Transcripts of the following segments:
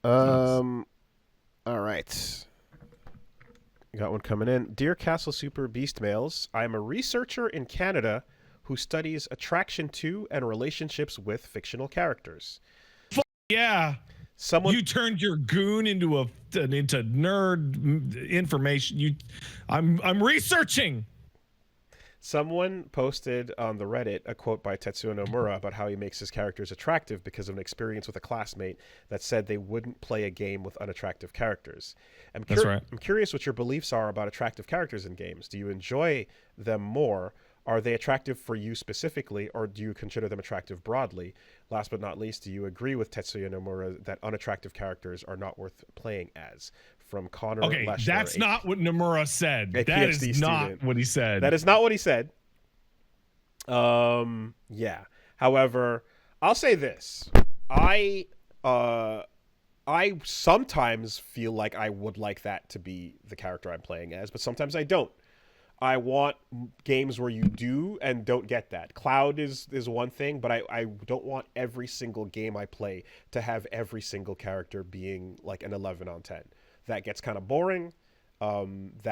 Jeez. All right. Got one coming in. Dear Castle Super Beast Males, I am a researcher in Canada who studies attraction to and relationships with fictional characters. Yeah. Someone You turned your goon into into nerd information. I'm researching. Someone posted on the Reddit a quote by Tetsuya Nomura about how he makes his characters attractive because of an experience with a classmate that said they wouldn't play a game with unattractive characters. That's right. I'm curious what your beliefs are about attractive characters in games. Do you enjoy them more? Are they attractive for you specifically, or do you consider them attractive broadly? Last but not least, do you agree with Tetsuya Nomura that unattractive characters are not worth playing as? From Connor Okay, Leshner, that's not what Nomura said. a That PhD is not student. what he said. That is not what he said. Yeah. However, I'll say this. I I sometimes feel like I would like that to be the character I'm playing as, but sometimes I don't. I want games where you do and don't get that. Cloud is one thing, but I don't want every single game I play to have every single character being like an 11 on 10. That gets kind of boring. It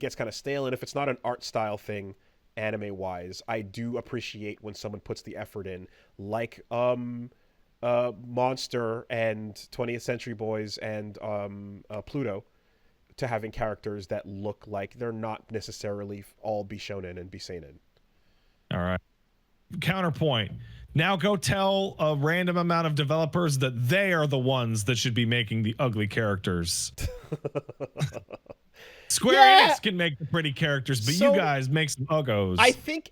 gets kind of stale, and if it's not an art style thing, anime wise, I do appreciate when someone puts the effort in, like Monster and 20th Century Boys and Pluto, to having characters that look like they're not necessarily all be shonen and be seinen. All right. Counterpoint. Now go tell a random amount of developers that they are the ones that should be making the ugly characters. Square Enix can make the pretty characters, but you guys make some uggos. I think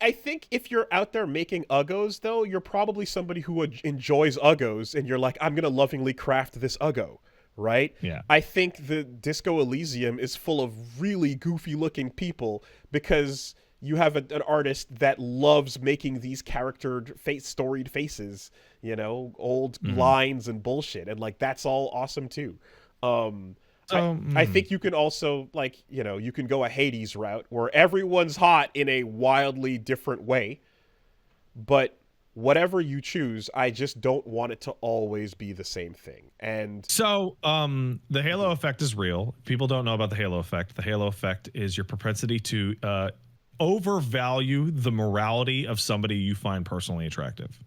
if you're out there making uggos, though, you're probably somebody who enjoys uggos, and you're like, I'm gonna lovingly craft this uggo, right? Yeah. I think the Disco Elysium is full of really goofy looking people because you have an artist that loves making these storied faces, old lines and bullshit, and like that's all awesome too. I think you can also, you can go a Hades route where everyone's hot in a wildly different way, but whatever you choose, I just don't want it to always be the same thing. And so the Halo effect is real. People don't know about the Halo effect. The Halo effect is your propensity to overvalue the morality of somebody you find personally attractive.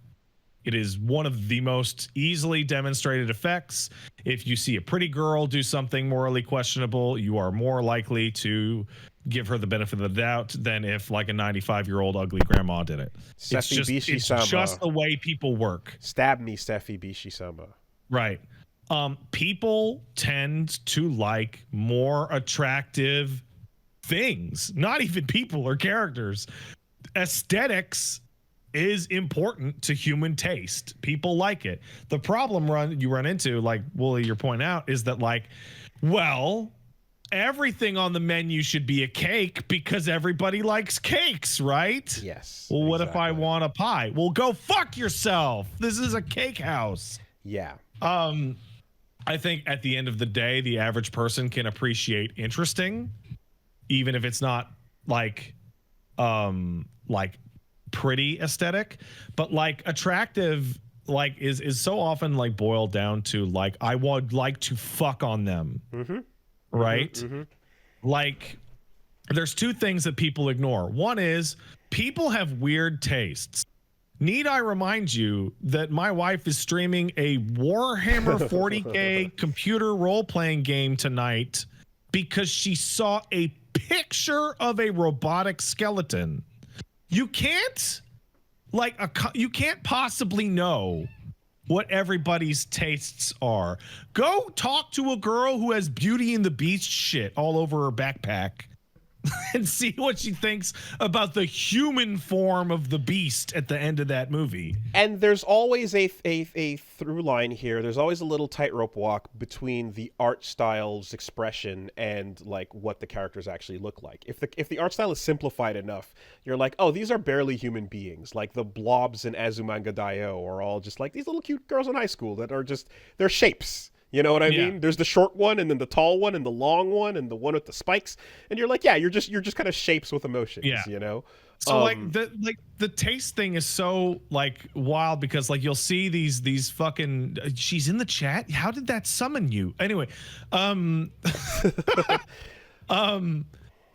It is one of the most easily demonstrated effects. If you see a pretty girl do something morally questionable, you are more likely to give her the benefit of the doubt than if like a 95-year-old ugly grandma did it. It's just the way people work. Stab me, Steffi Bishi-sama. Right. People tend to like more attractive things, not even people or characters. Aesthetics is important to human taste. People like it. The problem you run into, like Woolie, you're pointing out, is that everything on the menu should be a cake because everybody likes cakes, right? Yes. Well, what if I want a pie? Well, go fuck yourself. This is a cake house. Yeah. I think at the end of the day, the average person can appreciate interesting, even if it's not like pretty aesthetic, but like attractive, like is so often like boiled down to like I would like to fuck on them. Right? Like there's two things that people ignore. One is people have weird tastes. Need I remind you that my wife is streaming a Warhammer 40K computer role-playing game tonight because she saw a picture of a robotic skeleton. You can't you can't possibly know what everybody's tastes are. Go talk to a girl who has Beauty and the Beast shit all over her backpack and see what she thinks about the human form of the beast at the end of that movie. And there's always a through line here. There's always a little tightrope walk between the art style's expression and like what the characters actually look like. If the art style is simplified enough, you're like, oh, these are barely human beings. Like the blobs in Azumanga Daioh are all just like these little cute girls in high school that are just, they're shapes. You know what I mean? There's the short one, and then the tall one, and the long one, and the one with the spikes. And you're like, yeah, you're just kind of shapes with emotions. Yeah. You know. So the taste thing is so like wild because like you'll see these fucking she's in the chat. How did that summon you? Anyway,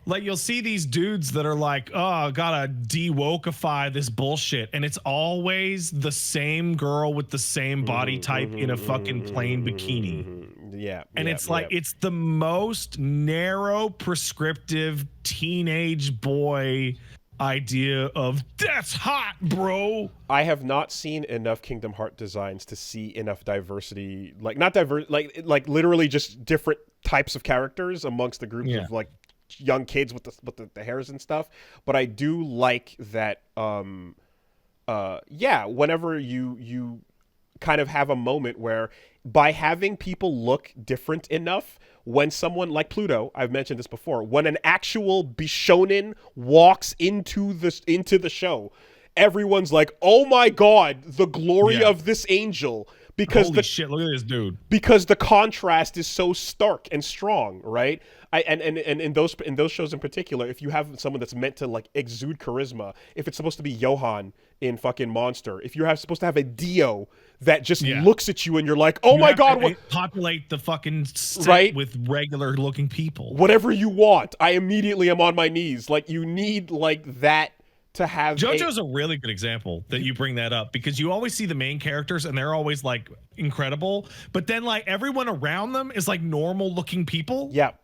like you'll see these dudes that are like, oh, gotta de-wokeify this bullshit, and it's always the same girl with the same body type in a fucking plain bikini. Yeah, and it's like it's the most narrow, prescriptive teenage boy idea of that's hot, bro. I have not seen enough Kingdom Heart designs to see enough diversity, like not diverse, like literally just different types of characters amongst the groups of like young kids with the hairs and stuff. But I do like that. Whenever you kind of have a moment where by having people look different enough, when someone like Pluto, I've mentioned this before, when an actual Bishonen walks into the show, everyone's like, "Oh my god, the glory of this angel!" Because holy shit, look at this dude. Because the contrast is so stark and strong, right? And in those shows in particular, if you have someone that's meant to like exude charisma, if it's supposed to be Johan in fucking Monster, if you're supposed to have a Dio that just looks at you and you're like, oh my god, what? Populate the fucking set with regular looking people. Whatever you want, I immediately am on my knees. Like you need like that to have. JoJo's a really good example that you bring that up because you always see the main characters and they're always like incredible, but then like everyone around them is like normal looking people. Yep.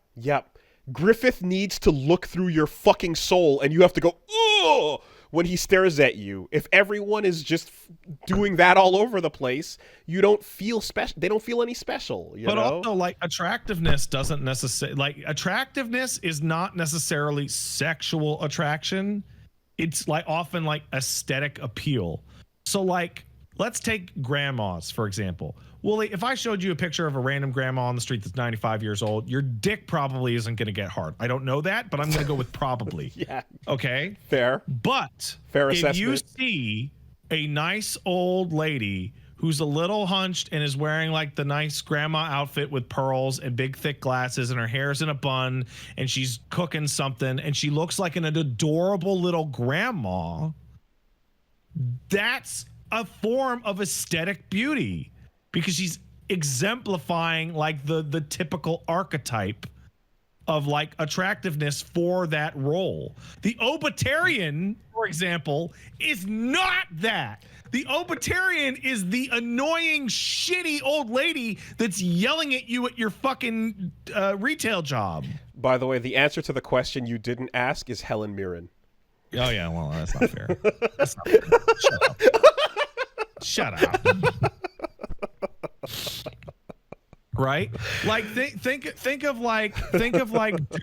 Griffith needs to look through your fucking soul and you have to go, ugh, when he stares at you. If everyone is just doing that all over the place, you don't feel special. They don't feel any special, you know? Also, like, attractiveness doesn't necessarily, like, attractiveness is not necessarily sexual attraction. It's like often like aesthetic appeal. So like, let's take grandmas, for example. Woolie, if I showed you a picture of a random grandma on the street that's 95 years old, your dick probably isn't going to get hard. I don't know that, but I'm going to go with probably. Yeah. Okay? Fair. But fair if assessment. you see a nice old lady who's a little hunched and is wearing like the nice grandma outfit with pearls and big thick glasses and her hair's in a bun and she's cooking something and she looks like an adorable little grandma, that's a form of aesthetic beauty because she's exemplifying like the typical archetype of like attractiveness for that role. The Obitarian, for example, is not that. The Obitarian is the annoying, shitty old lady that's yelling at you at your fucking retail job. By the way, the answer to the question you didn't ask is Helen Mirren. Oh, yeah, well, that's not fair. That's not fair. Shut up. Shut up. Right? Like think of like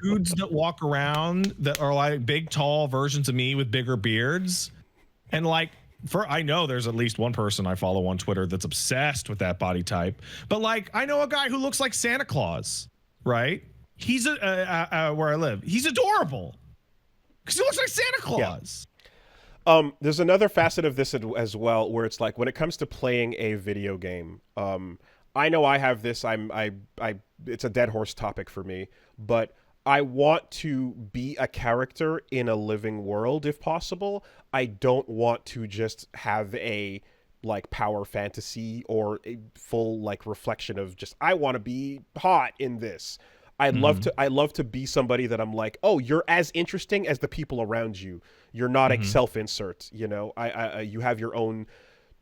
dudes that walk around that are like big, tall versions of me with bigger beards. And like, I know there's at least one person I follow on Twitter that's obsessed with that body type. But like, I know a guy who looks like Santa Claus, right? He's where I live. He's adorable because he looks like Santa Claus. Yeah. There's another facet of this as well, where it's like when it comes to playing a video game. I know I have this. It's a dead horse topic for me, but I want to be a character in a living world if possible. I don't want to just have a like power fantasy or a full like reflection of just I want to be hot in this. I love to be somebody that I'm like, oh, you're as interesting as the people around you. You're not a self-insert, you know. You have your own,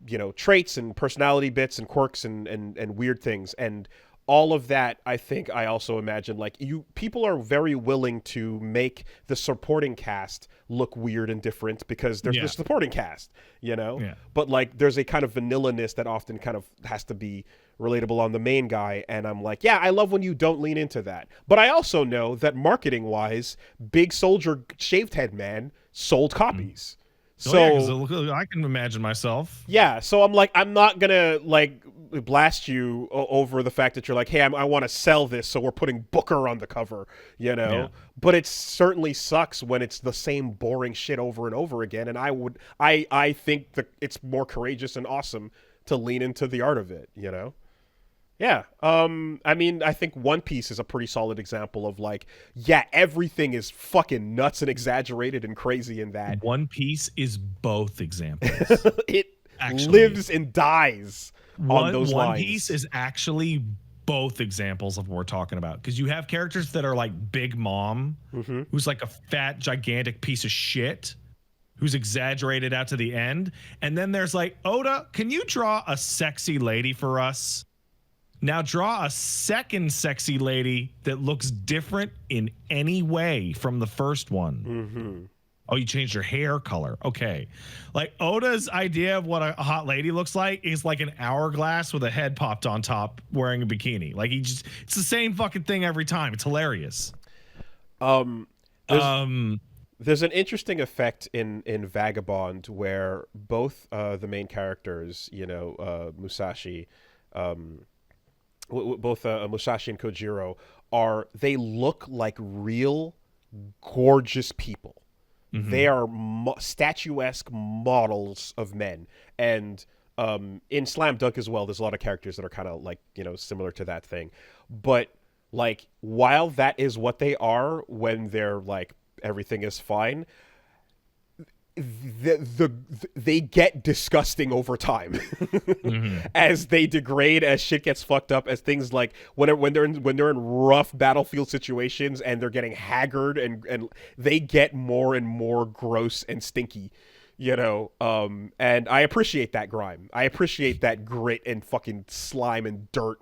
you know, traits and personality bits and quirks and weird things, and all of that. I think I also imagine like people are very willing to make the supporting cast look weird and different because there's the supporting cast, you know. But like there's a kind of vanilla-ness that often kind of has to be relatable on the main guy, and I'm like, yeah, I love when you don't lean into that. But I also know that marketing wise, Big Soldier Shaved Head Man sold copies. So I can imagine myself. Yeah, so I'm like, I'm not gonna like blast you over the fact that you're like, hey, I want to sell this, so we're putting Booker on the cover, you know. Yeah. But it certainly sucks when it's the same boring shit over and over again. And I think that it's more courageous and awesome to lean into the art of it, you know. Yeah. I mean, I think One Piece is a pretty solid example of like, yeah, everything is fucking nuts and exaggerated and crazy in that. One Piece is both examples. It Actually, lives and dies on those One lines. Piece is actually both examples of what we're talking about, because you have characters that are like Big Mom, who's like a fat, gigantic piece of shit, who's exaggerated out to the end, and then there's like, Oda, can you draw a sexy lady for us? Now draw a second sexy lady that looks different in any way from the first one. Oh, you changed your hair color. Okay. Like Oda's idea of what a hot lady looks like is like an hourglass with a head popped on top wearing a bikini. Like it's the same fucking thing every time. It's hilarious. There's an interesting effect in Vagabond where both the main characters, Musashi, both Musashi and Kojiro they look like real gorgeous people. They are statuesque models of men. And in Slam Dunk as well, there's a lot of characters that are kind of like, similar to that thing. But like, while that is what they are when they're like, everything is fine, they get disgusting over time as they degrade, as shit gets fucked up, as things like when they're in rough battlefield situations and they're getting haggard and they get more and more gross and stinky, and I appreciate that grime. I appreciate that grit and fucking slime and dirt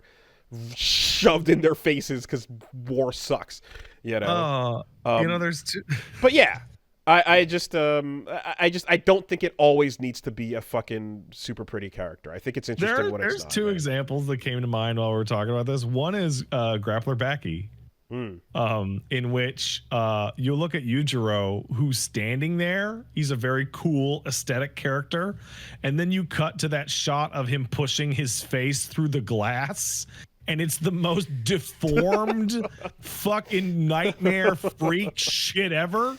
shoved in their faces because war sucks, there's two. But yeah, I don't think it always needs to be a fucking super pretty character. I think it's interesting when it's not. There's two examples that came to mind while we were talking about this. One is Grappler Baki, in which you look at Yujiro, who's standing there. He's a very cool aesthetic character, and then you cut to that shot of him pushing his face through the glass. And it's the most deformed fucking nightmare freak shit ever.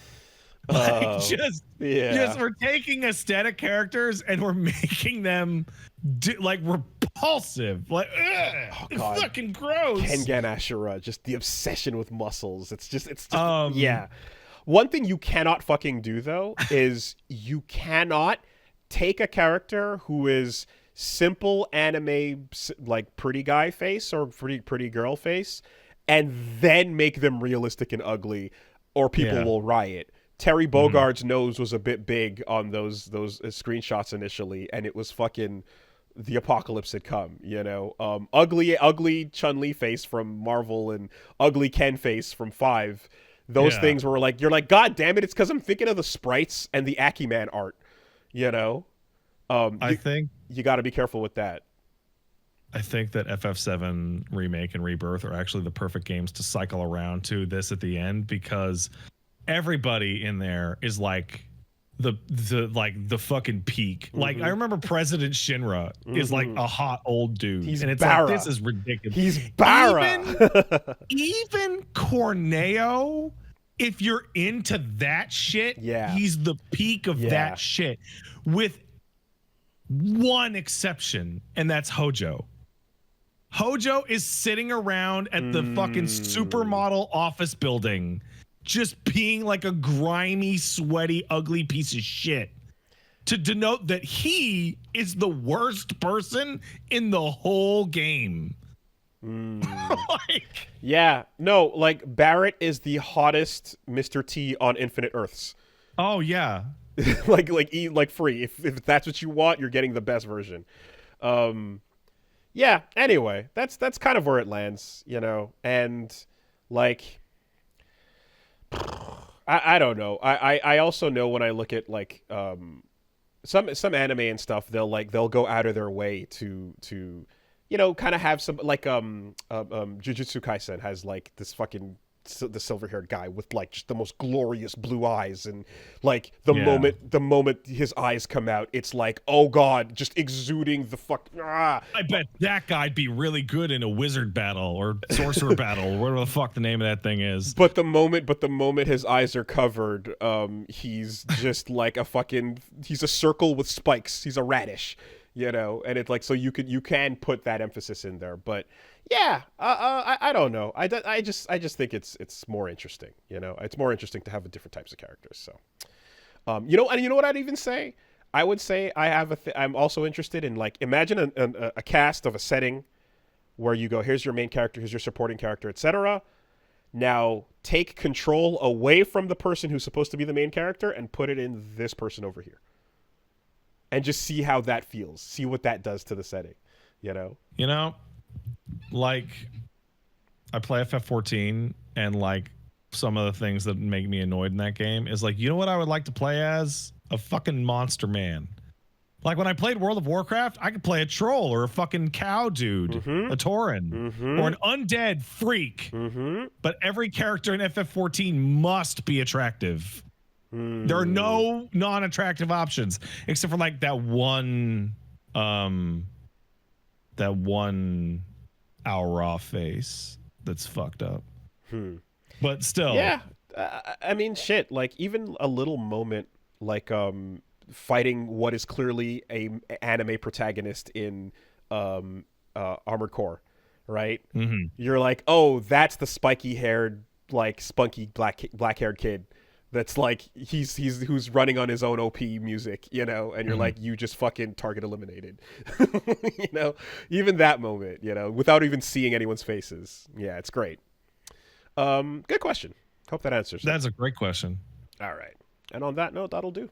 Like, just we're taking aesthetic characters and we're making them like repulsive. Like, it's fucking gross. Kengan Ashura, just the obsession with muscles. It's just yeah. One thing you cannot fucking do though is you cannot take a character who is simple anime like pretty guy face or pretty girl face and then make them realistic and ugly, or people will riot. Terry Bogard's nose was a bit big on those screenshots initially, and it was fucking the apocalypse had come, ugly Chun-Li face from Marvel and ugly Ken face from 5. Those things were like, you're like, God damn it, it's because I'm thinking of the sprites and the Akiman art, I think you got to be careful with that. I think that FF7 Remake and Rebirth are actually the perfect games to cycle around to this at the end, because everybody in there is like the fucking peak. Like, I remember President Shinra is like a hot old dude. And it's Barra. Like, this is ridiculous. He's Barra. Even Corneo, if you're into that shit, he's the peak of that shit. With one exception, and that's Hojo. Hojo is sitting around at the fucking supermodel office building just being like a grimy, sweaty, ugly piece of shit to denote that he is the worst person in the whole game. Like Barrett is the hottest Mr. T on Infinite Earths. Oh yeah. like free. If that's what you want, you're getting the best version. Anyway, that's kind of where it lands, and like I don't know. I also know when I look at like some anime and stuff, they'll go out of their way to kind of have some like Jujutsu Kaisen has like this fucking the silver-haired guy with like just the most glorious blue eyes, and like the moment his eyes come out, it's like, oh god, just exuding the fuck. I bet that guy'd be really good in a wizard battle or sorcerer battle, whatever the fuck the name of that thing is. But the moment his eyes are covered, he's just like he's a circle with spikes. He's a radish. you know, and it's like, so you can put that emphasis in there. But yeah, I don't know. I just think it's more interesting, you know. It's more interesting to have a different types of characters. So, you know, and you know what I'd even say? I would say I'm also interested in, like, imagine a cast of a setting where you go, here's your main character, here's your supporting character, etc. Now take control away from the person who's supposed to be the main character and put it in this person over here. And just see how that feels. See what that does to the setting, you know? You know, like, I play FF14, and like some of the things that make me annoyed in that game is like, you know what I would like to play as? A fucking monster man. Like when I played World of Warcraft, I could play a troll or a fucking cow dude, a Tauren, or an undead freak. But every character in FF14 must be attractive. There are no non-attractive options except for like that one Aura face that's fucked up. But still. Yeah. I mean, shit, like even a little moment like fighting what is clearly a anime protagonist in Armored Core, right? You're like, oh, that's the spiky haired, like spunky black haired kid that's like who's running on his own OP music, you know, and you're like, you just fucking target eliminated. You know, even that moment, you know, without even seeing anyone's faces. Yeah, it's great. Good question. Hope that answers it. That's a great question. All right. And on that note, that'll do.